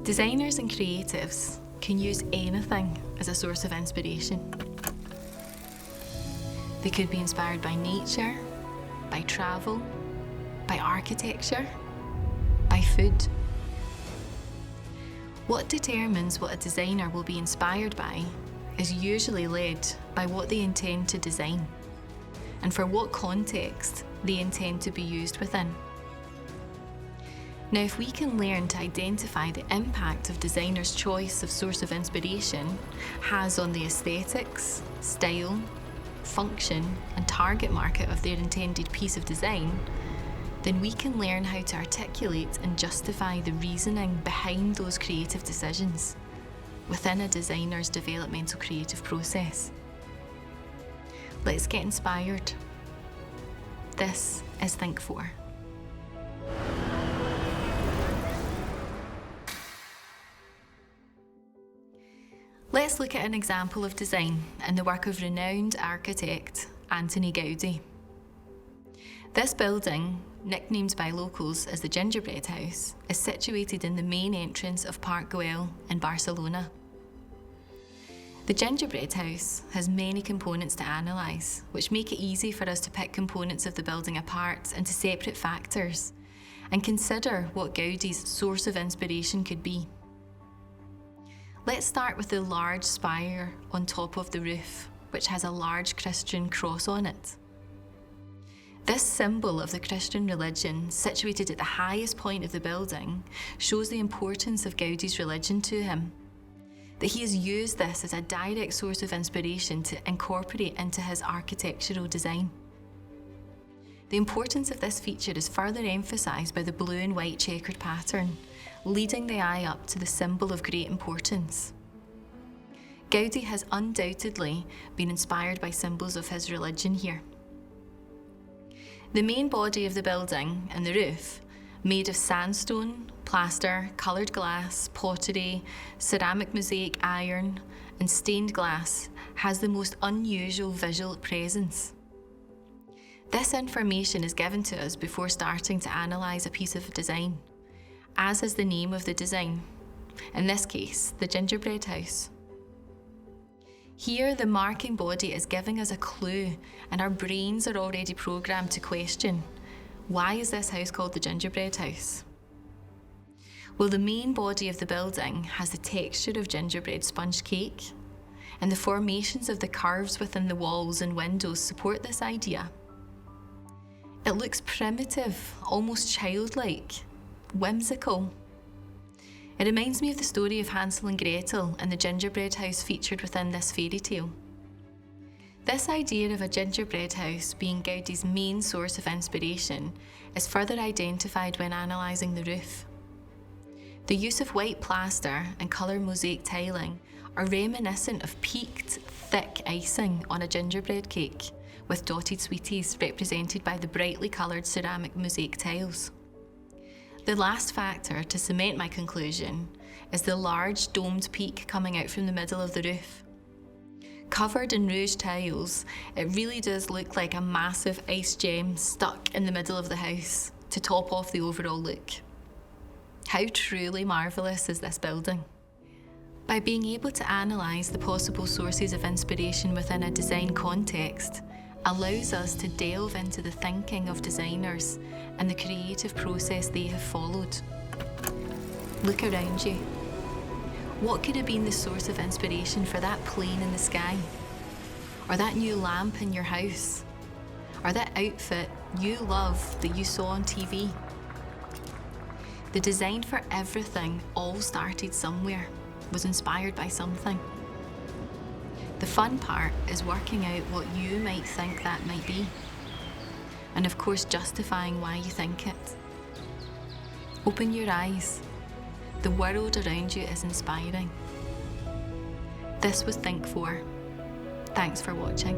Designers and creatives can use anything as a source of inspiration. They could be inspired by nature, by travel, by architecture, by food. What determines what a designer will be inspired by is usually led by what they intend to design and for what context they intend to be used within. Now, if we can learn to identify the impact of designers' choice of source of inspiration has on the aesthetics, style, function, and target market of their intended piece of design, then we can learn how to articulate and justify the reasoning behind those creative decisions within a designer's developmental creative process. Let's get inspired. This is Think 4. Let's look at an example of design in the work of renowned architect Antoni Gaudí. This building, nicknamed by locals as the Gingerbread House, is situated in the main entrance of Park Güell in Barcelona. The Gingerbread House has many components to analyse, which make it easy for us to pick components of the building apart into separate factors and consider what Gaudí's source of inspiration could be. Let's start with the large spire on top of the roof, which has a large Christian cross on it. This symbol of the Christian religion, situated at the highest point of the building, shows the importance of Gaudí's religion to him, that he has used this as a direct source of inspiration to incorporate into his architectural design. The importance of this feature is further emphasised by the blue and white checkered pattern, leading the eye up to the symbol of great importance. Gaudí has undoubtedly been inspired by symbols of his religion here. The main body of the building and the roof, made of sandstone, plaster, coloured glass, pottery, ceramic mosaic iron, and stained glass, has the most unusual visual presence. This information is given to us before starting to analyse a piece of design, as is the name of the design, in this case, the Gingerbread House. Here, the marking body is giving us a clue, and our brains are already programmed to question, why is this house called the Gingerbread House? Well, the main body of the building has the texture of gingerbread sponge cake, and the formations of the curves within the walls and windows support this idea. It looks primitive, almost childlike, whimsical. It reminds me of the story of Hansel and Gretel and the gingerbread house featured within this fairy tale. This idea of a gingerbread house being Gaudí's main source of inspiration is further identified when analysing the roof. The use of white plaster and colour mosaic tiling are reminiscent of peaked, thick icing on a gingerbread cake, with dotted sweeties represented by the brightly coloured ceramic mosaic tiles. The last factor to cement my conclusion is the large domed peak coming out from the middle of the roof. Covered in rouge tiles, it really does look like a massive ice gem stuck in the middle of the house to top off the overall look. How truly marvellous is this building? By being able to analyse the possible sources of inspiration within a design context, allows us to delve into the thinking of designers and the creative process they have followed. Look around you. What could have been the source of inspiration for that plane in the sky? Or that new lamp in your house? Or that outfit you love that you saw on TV? The design for everything all started somewhere, was inspired by something. The fun part is working out what you might think that might be. And of course, justifying why you think it. Open your eyes. The world around you is inspiring. This was Think 4. Thanks for watching.